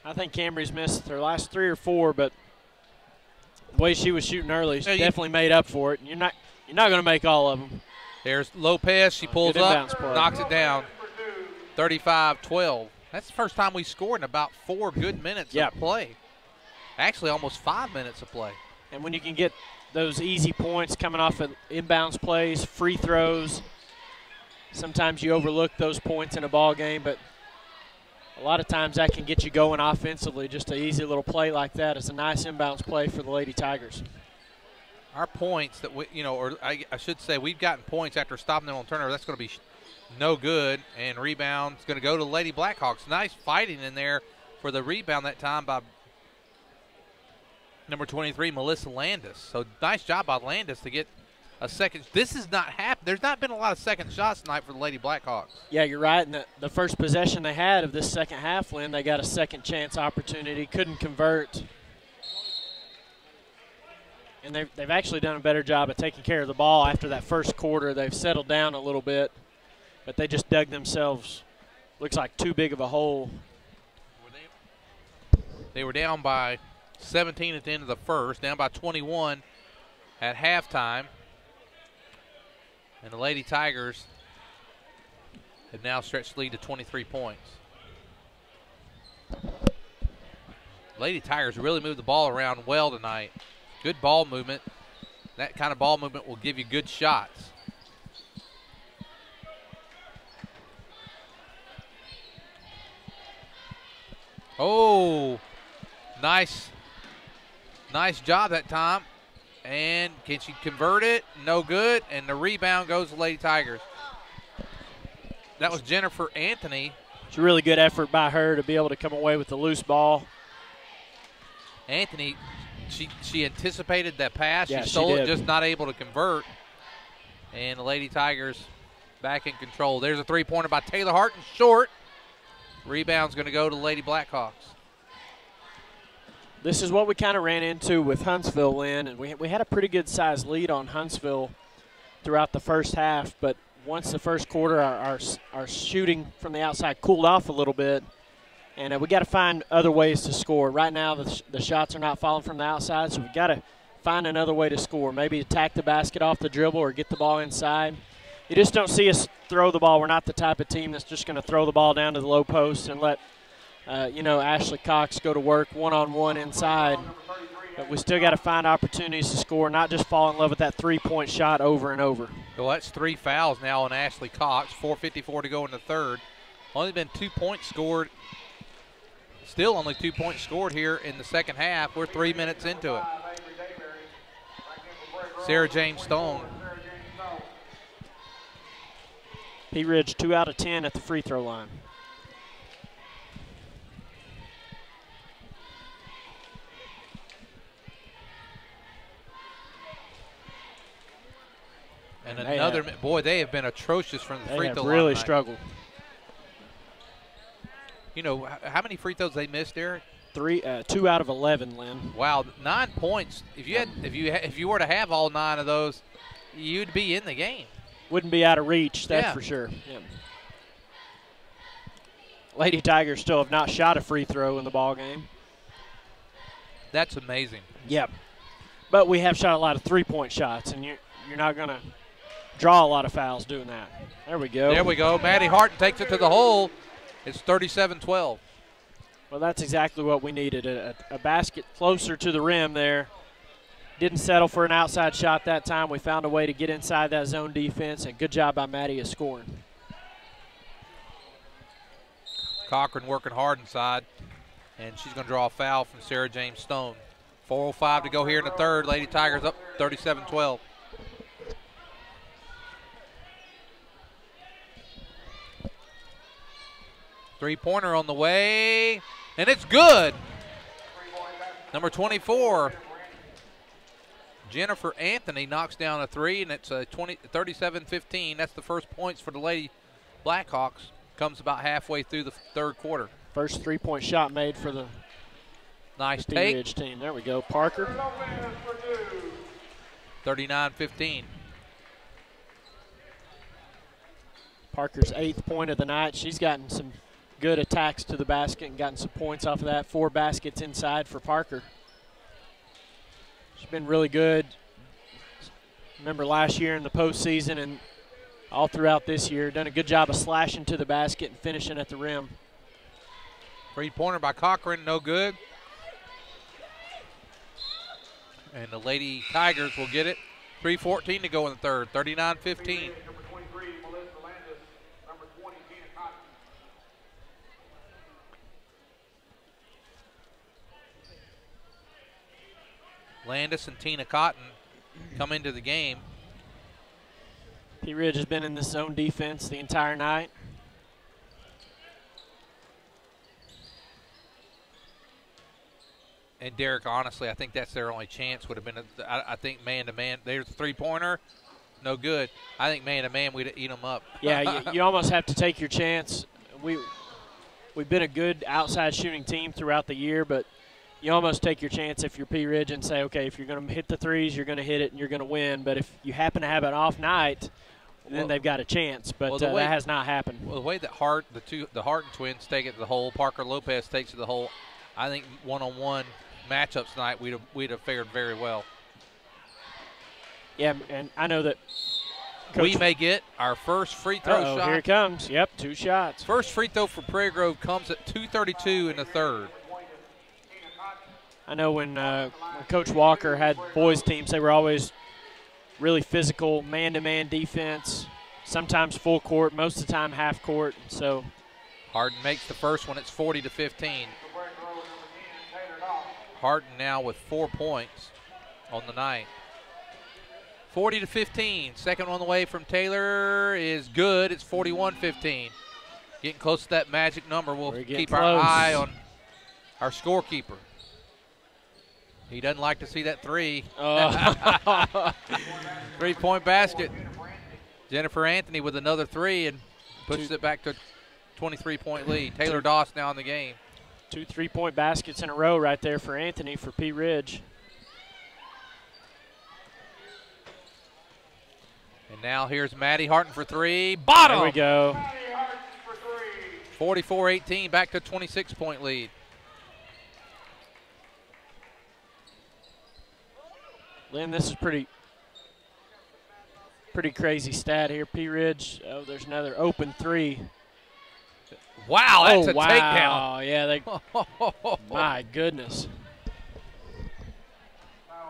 I think Cambry's missed their last 3 or 4, but the way she was shooting early, she definitely made up for it. And you're not going to make all of them. There's Lopez. She pulls up, knocks it down. 35-12. That's the first time we scored in about 4 good minutes of play. Actually, almost 5 minutes of play. And when you can get those easy points coming off of inbounds plays, free throws, sometimes you overlook those points in a ball game, but a lot of times that can get you going offensively. Just an easy little play like that is a nice inbounds play for the Lady Tigers. Our points that we, or I should say, we've gotten points after stopping them on turnover. That's going to be no good, and rebound's going to go to the Lady Blackhawks. Nice fighting in there for the rebound that time by number 23, Melissa Landis. So nice job by Landis to get a second. This has not happened. There's not been a lot of second shots tonight for the Lady Blackhawks. Yeah, you're right. And the first possession they had of this second half, Lynn, they got a second chance opportunity, couldn't convert. And they've actually done a better job of taking care of the ball after that first quarter. They've settled down a little bit, but they just dug themselves, looks like too big of a hole. They were down by 17 at the end of the first, down by 21 at halftime. And the Lady Tigers have now stretched the lead to 23 points. Lady Tigers really moved the ball around well tonight. Good ball movement. That kind of ball movement will give you good shots. Oh, nice job that time. And can she convert it? No good. And the rebound goes to Lady Tigers. That was Jennifer Anthony. It's a really good effort by her to be able to come away with the loose ball. Anthony, she anticipated that pass. Yeah, she stole it, just not able to convert. And the Lady Tigers back in control. There's a three-pointer by Taylor Harton, short. Rebound's going to go to the Lady Blackhawks. This is what we kind of ran into with Huntsville, Lynn, and we had a pretty good sized lead on Huntsville throughout the first half, but once the first quarter, our shooting from the outside cooled off a little bit, and we got to find other ways to score. Right now, the shots are not falling from the outside, so we've got to find another way to score. Maybe attack the basket off the dribble or get the ball inside. You just don't see us throw the ball. We're not the type of team that's just going to throw the ball down to the low post and let Ashley Cox go to work one-on-one inside. But we still got to find opportunities to score, not just fall in love with that three-point shot over and over. Well, that's 3 fouls now on Ashley Cox, 4:54 to go in the third. Only been 2 points scored. Still only 2 points scored here in the second half. We're 3 minutes into it. Sarah Jane Stone. Pea Ridge 2 out of 10 at the free throw line. And another, boy, they have been atrocious from the free throw line. They have really struggled. You know, how many free throws they missed, Derek? 2 out of 11, Lynn. Wow, 9 points. If you were to have all 9 of those, you'd be in the game. Wouldn't be out of reach, that's for sure. Yeah. Lady Tigers still have not shot a free throw in the ball game. That's amazing. Yep. But we have shot a lot of three-point shots, and you're not going to draw a lot of fouls doing that. There we go. There we go. Maddie Harton takes it to the hole. It's 37-12. Well, that's exactly what we needed, a basket closer to the rim there. Didn't settle for an outside shot that time. We found a way to get inside that zone defense, and good job by Maddie of scoring. Cochran working hard inside, and she's going to draw a foul from Sarah James Stone. 4:05 to go here in the third. Lady Tigers up 37-12. Three-pointer on the way, and it's good. Number 24, Jennifer Anthony knocks down a three, and it's a 37-15. That's the first points for the Lady Blackhawks. Comes about halfway through the third quarter. First three-point shot made for the nice Pea take. Ridge team. There we go, Parker. 39-15. Parker's 8th point of the night. She's gotten some good attacks to the basket and gotten some points off of that. 4 baskets inside for Parker. She's been really good. Remember last year in the postseason and all throughout this year, done a good job of slashing to the basket and finishing at the rim. Three-pointer by Cochran, no good. And the Lady Tigers will get it. 3:14 to go in the third, 39-15. Landis and Tina Cotton come into the game. Pea Ridge has been in the zone defense the entire night. And Derek, honestly, I think that's their only chance would have been, I think man-to-man. There's a three-pointer, no good. I think man-to-man, we'd eat them up. Yeah, you almost have to take your chance. We've been a good outside shooting team throughout the year, but you almost take your chance if you're Pea Ridge and say, okay, if you're going to hit the threes, you're going to hit it and you're going to win. But if you happen to have an off night, then they've got a chance. But that has not happened. Well, the way that the Harton twins take it to the hole, Parker Lopez takes it to the hole, I think one-on-one matchups tonight we'd have fared very well. Yeah, and I know that we may get our first free throw shot. Here it comes. Yep, 2 shots. First free throw for Prairie Grove comes at 2:32 in the third. I know when Coach Walker had boys teams, they were always really physical, man-to-man defense, sometimes full court, most of the time half court. So Harden makes the first one. It's 40-15. Harden now with 4 points on the night. 40-15. Second on the way from Taylor is good. It's 41-15. Getting close to that magic number. We'll keep close. Our eye on our scorekeeper. He doesn't like to see that three. Three-point basket. Jennifer Anthony with another three and pushes it back to 23-point lead. Taylor Doss now in the game. 2 3-point baskets in a row right there for Anthony for Pea Ridge. And now here's Maddie Harton for three. Bottom! There we go. 44-18, back to 26-point lead. Lynn, this is pretty crazy stat here. Pea Ridge, there's another open three. Wow, that's a takedown. Oh, yeah, my goodness. I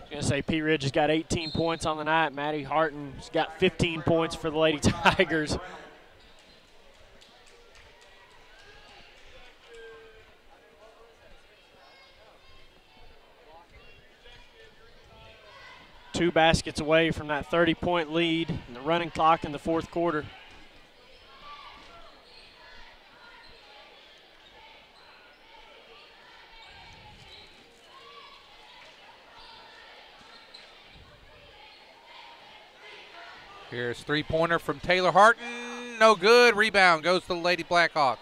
was going to say Pea Ridge has got 18 points on the night. Maddie Harton's got 15 points for the Lady Tigers. Two baskets away from that 30-point lead and the running clock in the fourth quarter. Here's three-pointer from Taylor Harton. No good. Rebound goes to the Lady Blackhawks.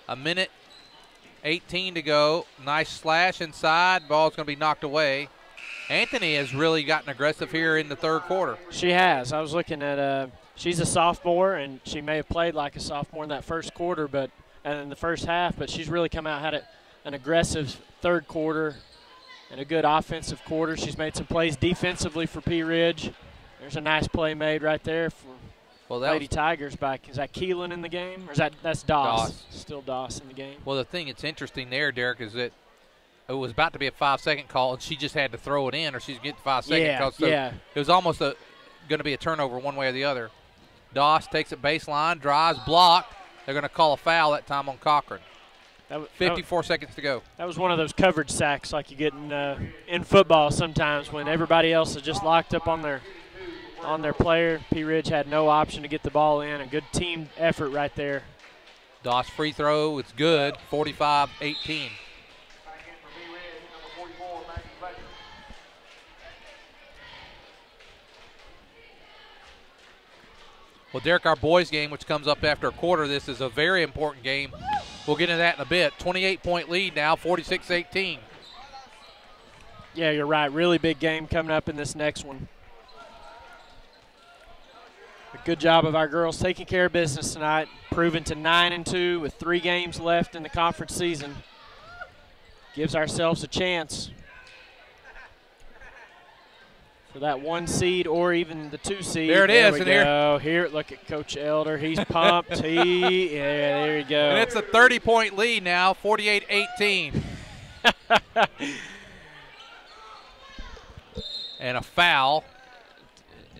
1:18 to go. Nice slash inside. Ball's going to be knocked away. Anthony has really gotten aggressive here in the third quarter. She has. I was looking at she's a sophomore, and she may have played like a sophomore in that first quarter, and in the first half, but she's really come out, had an aggressive third quarter and a good offensive quarter. She's made some plays defensively for Pea Ridge. There's a nice play made right there for Lady Tigers back. Is that Keelan in the game? Or that's Doss? Still Doss in the game. Well, the thing that's interesting there, Derek, is that it was about to be a 5-second call, and she just had to throw it in, or she's getting 5-second call. So it was almost going to be a turnover one way or the other. Doss takes it baseline, drives, blocked. They're going to call a foul that time on Cochran. 54 seconds to go. That was one of those coverage sacks like you get in football sometimes when everybody else is just locked up on their player. Pea Ridge had no option to get the ball in. A good team effort right there. Doss free throw, it's good, 45-18. Well, Derek, our boys game, which comes up after a quarter of this, is a very important game. We'll get into that in a bit. 28-point lead now, 46-18. Yeah, you're right. Really big game coming up in this next one. A good job of our girls taking care of business tonight, proving to 9-2 with 3 games left in the conference season. Gives ourselves a chance for that 1 seed or even the 2 seed. There it is. We go. Here, look at Coach Elder. He's pumped. Yeah, there you go. And it's a 30-point lead now, 48-18. And a foul.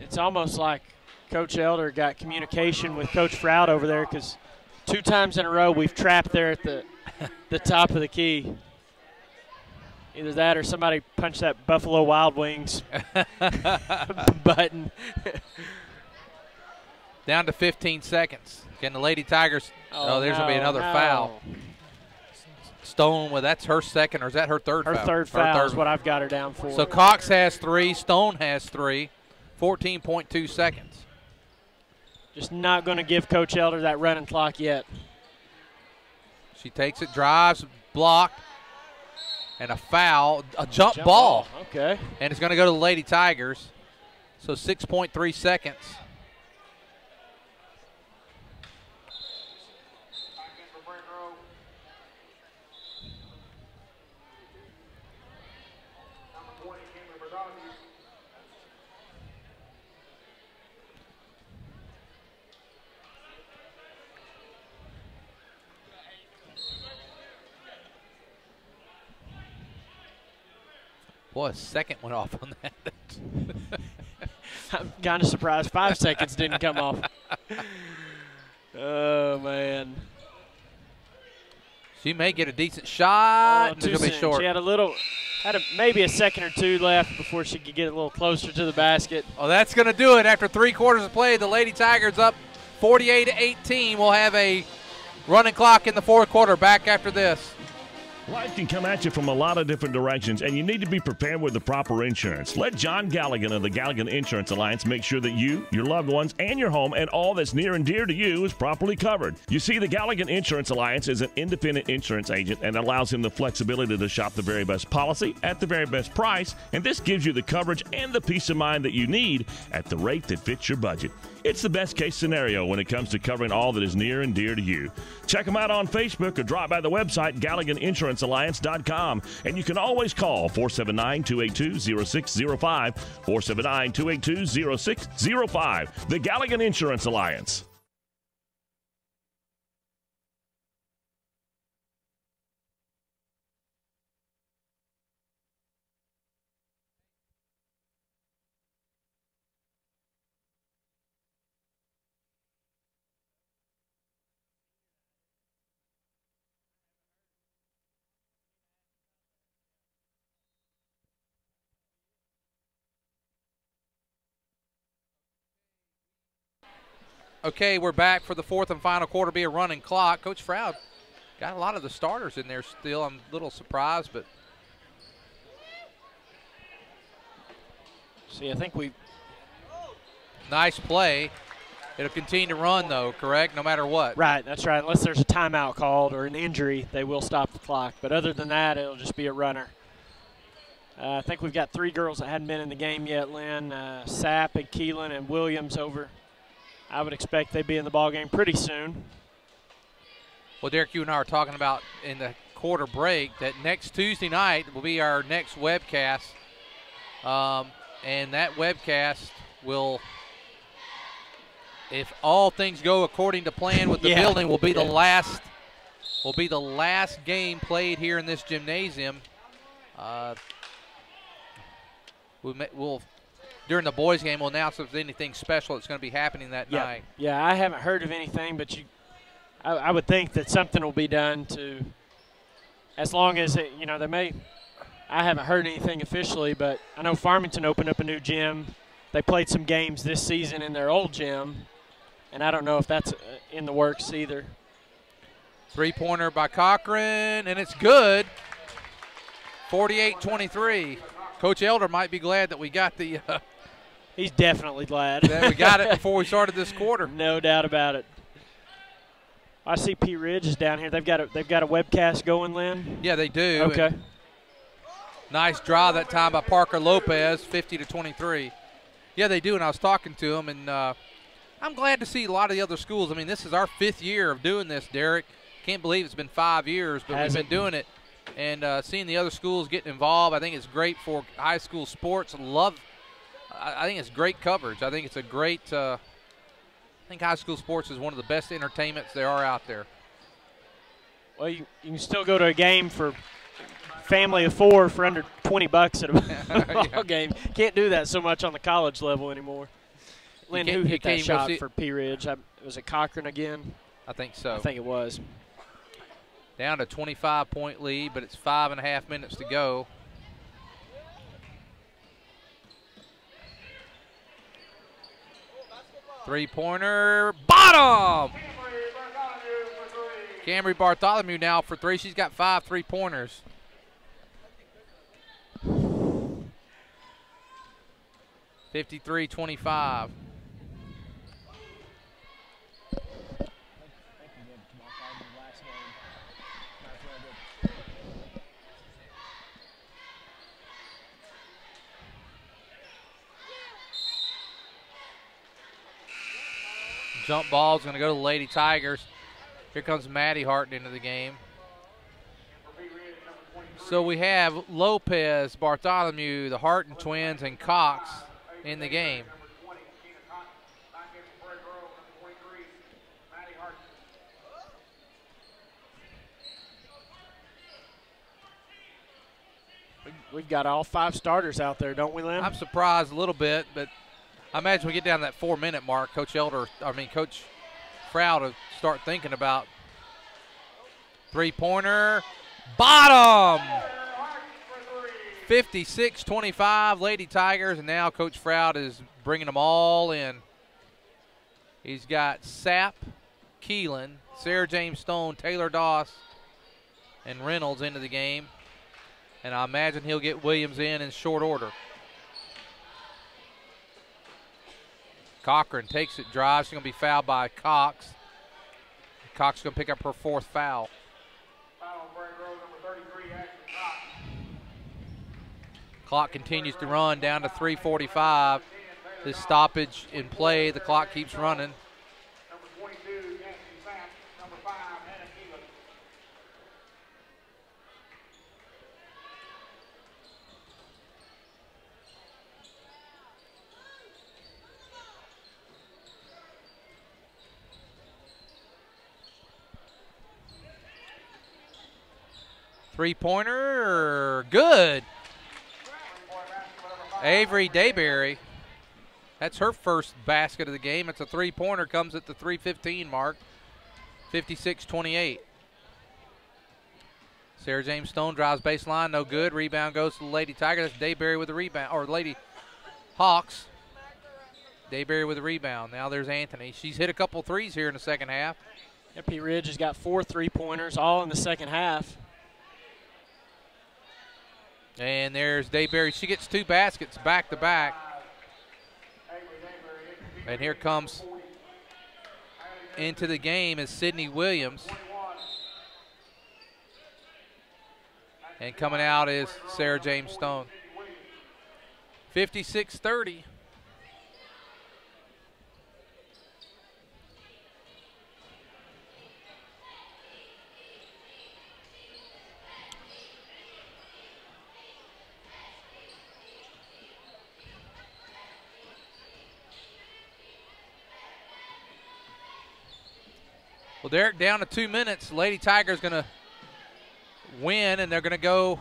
It's almost like Coach Elder got communication with Coach Froud over there, because 2 times in a row we've trapped there at the top of the key. Either that or somebody punched that Buffalo Wild Wings button. Down to 15 seconds. Can the Lady Tigers – there's going to be another foul. Stone, well, that's her second, or is that her third foul? Her third foul is what I've got her down for. So Cox has 3, Stone has 3, 14.2 seconds. Just not going to give Coach Elder that running clock yet. She takes it, drives, blocked, and a foul, a jump ball. Okay. And it's going to go to the Lady Tigers. So 6.3 seconds. Boy, a second went off on that. I'm kind of surprised 5 seconds didn't come off. Oh, man. She may get a decent shot. It's going to be short. She had maybe a second or 2 left before she could get a little closer to the basket. Oh, that's going to do it. After 3 quarters of play, the Lady Tigers up 48-18. We'll have a running clock in the 4th quarter. Back after this. Life can come at you from a lot of different directions, and you need to be prepared with the proper insurance. Let John Galligan of the Galligan Insurance Alliance make sure that you, your loved ones, and your home and all that's near and dear to you is properly covered. You see, the Galligan Insurance Alliance is an independent insurance agent and allows him the flexibility to shop the very best policy at the very best price, and this gives you the coverage and the peace of mind that you need at the rate that fits your budget. It's the best case scenario when it comes to covering all that is near and dear to you. Check them out on Facebook or drop by the website GalliganInsuranceAlliance.com. And you can always call 479-282-0605, 479-282-0605. The Galligan Insurance Alliance. Okay, we're back for the 4th and final quarter, be a running clock. Coach Froud got a lot of the starters in there still. I'm a little surprised, but. See, I think we Nice play. It'll continue to run, though, correct, no matter what? Right, that's right. Unless there's a timeout called or an injury, they will stop the clock. But other than that, it'll just be a runner. I think we've got 3 girls that hadn't been in the game yet, Lynn. Sapp and Keelan and Williams over. I would expect they'd be in the ballgame pretty soon. Well, Derek, you and I were talking about in the quarter break that next Tuesday night will be our next webcast. And that webcast will, if all things go according to plan with the building, will be the last game played here in this gymnasium. We'll during the boys' game, we'll announce if there's anything special that's going to be happening that night. Yeah, I haven't heard of anything, but I would think that something will be done to, as long as they may. I haven't heard anything officially, but I know Farmington opened up a new gym. They played some games this season in their old gym, and I don't know if that's in the works either. 3-pointer by Cochran, and it's good. 48-23. Coach Elder might be glad that we got the he's definitely glad. that we got it before we started this quarter. No doubt about it. I see Pea Ridge is down here. They've got a webcast going, Lynn? Yeah, they do. Okay. And nice drive that time by Parker Lopez, 50-23. Yeah, they do, and I was talking to them, and I'm glad to see a lot of the other schools. I mean, this is our 5th year of doing this, Derek. Can't believe it's been 5 years, but we've been doing it. And seeing the other schools getting involved, I think it's great for high school sports. I think it's great coverage. I think it's a great I think high school sports is one of the best entertainments there are out there. Well, you can still go to a game for family of 4 for under $20 at a ball game. Can't do that so much on the college level anymore. Lynn, who hit that shot for Pea Ridge? Was it Cochran again? I think so. I think it was. Down to 25-point lead, but it's 5.5 minutes to go. Three-pointer, bottom! Camry Bartholomew now for 3. She's got 5 3-pointers. (53-25). Jump ball is going to go to the Lady Tigers. Here comes Maddie Harton into the game. So we have Lopez, Bartholomew, the Harton twins, and Cox in the game. We've got all 5 starters out there, don't we, Lynn? I'm surprised a little bit, but I imagine we get down to that 4-minute mark. Coach Froud will start thinking about three-pointer. Bottom! 56-25, Lady Tigers, and now Coach Froud is bringing them all in. He's got Sapp, Keelan, Sarah James Stone, Taylor Doss, and Reynolds into the game. And I imagine he'll get Williams in short order. Cochran takes it, drives. She's going to be fouled by Cox. Cox is going to pick up her 4th foul. Clock continues to run down to 3:45. This stoppage in play, the clock keeps running. Three-pointer, good. Avery Dayberry, that's her first basket of the game. It's a three-pointer, comes at the 3:15 mark, 56-28. Sarah James Stone drives baseline, no good. Rebound goes to the Lady Tigers. That's Dayberry with the rebound, or Lady Hawks. Dayberry with the rebound. Now there's Anthony. She's hit a couple threes here in the second half. Pea Ridge has got 4 3-pointers, all in the second half. And there's Dayberry. She gets 2 baskets back to back. And here comes into the game is Sydney Williams. And coming out is Sarah James Stone. 56-30. Well, Derek, down to 2 minutes. Lady Tigers going to win, and they're going to go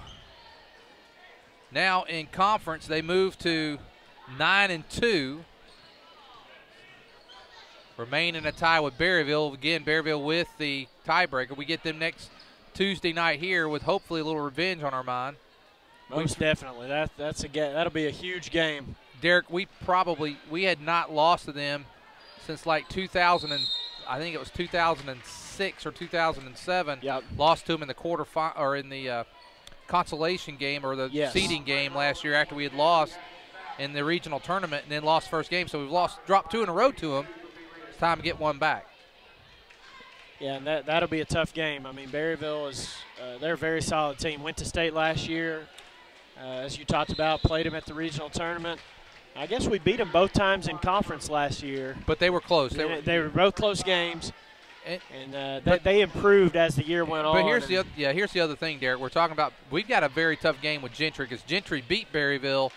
now in conference. They move to 9-2. Remain in a tie with Berryville. Again, Berryville with the tiebreaker. We get them next Tuesday night here with hopefully a little revenge on our mind. Most definitely. That'll be a huge game. Derek, we had not lost to them since like 2000 and I think it was 2006 or 2007. Yep. Lost to them in the quarterfinal or in the consolation game or the seeding game last year after we had lost in the regional tournament and then lost first game. So we've dropped 2 in a row to them. It's time to get one back. Yeah, and that'll be a tough game. I mean, Berryville they're a very solid team. Went to state last year, as you talked about. Played them at the regional tournament. I guess we beat them both times in conference last year. But they were close. They were both close games, and they improved as the year went on. But here's the other thing, Derek. We're talking about we've got a very tough game with Gentry because Gentry beat Berryville,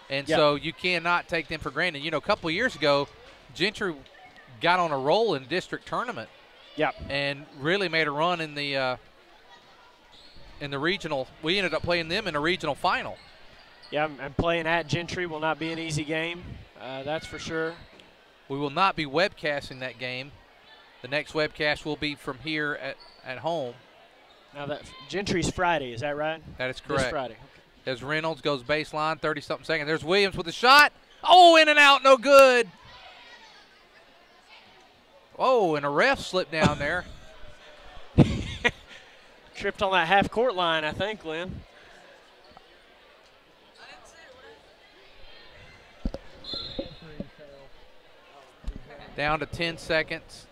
and so you cannot take them for granted. You know, a couple of years ago, Gentry got on a roll in district tournament. Yep. And really made a run in the regional. We ended up playing them in a regional final. Yeah, and playing at Gentry will not be an easy game. That's for sure. We will not be webcasting that game. The next webcast will be from here at home. Now, Gentry's Friday, is that right? That is correct. This Friday. Okay. As Reynolds goes baseline, 30-something seconds. There's Williams with a shot. Oh, in and out, no good. Oh, and a ref slipped down there. Tripped on that half-court line, I think, Lynn. Down to 10 seconds.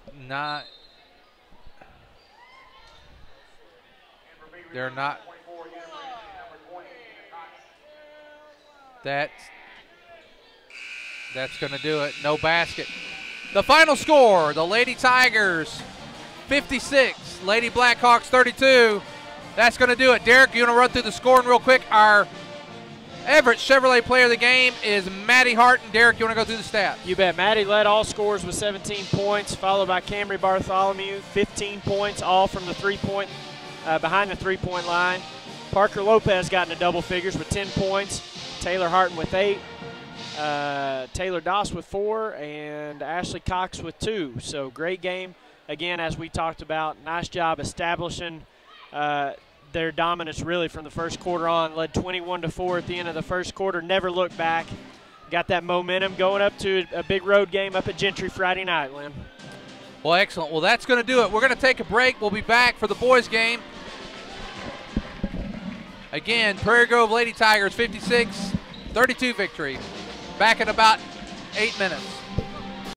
They're not. That's going to do it. No basket. The final score, the Lady Tigers 56, Lady Blackhawks 32. That's going to do it. Derek, you want to run through the scoring real quick? Our Everett Chevrolet player of the game is Maddie Harton. Derek, you want to go through the stats? You bet. Maddie led all scores with 17 points, followed by Camry Bartholomew, 15 points, all from the behind the three-point line. Parker Lopez got into double figures with 10 points. Taylor Harton with 8. Taylor Doss with 4, and Ashley Cox with 2. So great game. Again, as we talked about, nice job establishing their dominance really from the first quarter on. Led 21-4 at the end of the first quarter. Never looked back. Got that momentum going up to a big road game up at Gentry Friday night, Lynn. Well, excellent. Well, that's going to do it. We're going to take a break. We'll be back for the boys' game. Again, Prairie Grove Lady Tigers 56-32 victory. Back in about 8 minutes.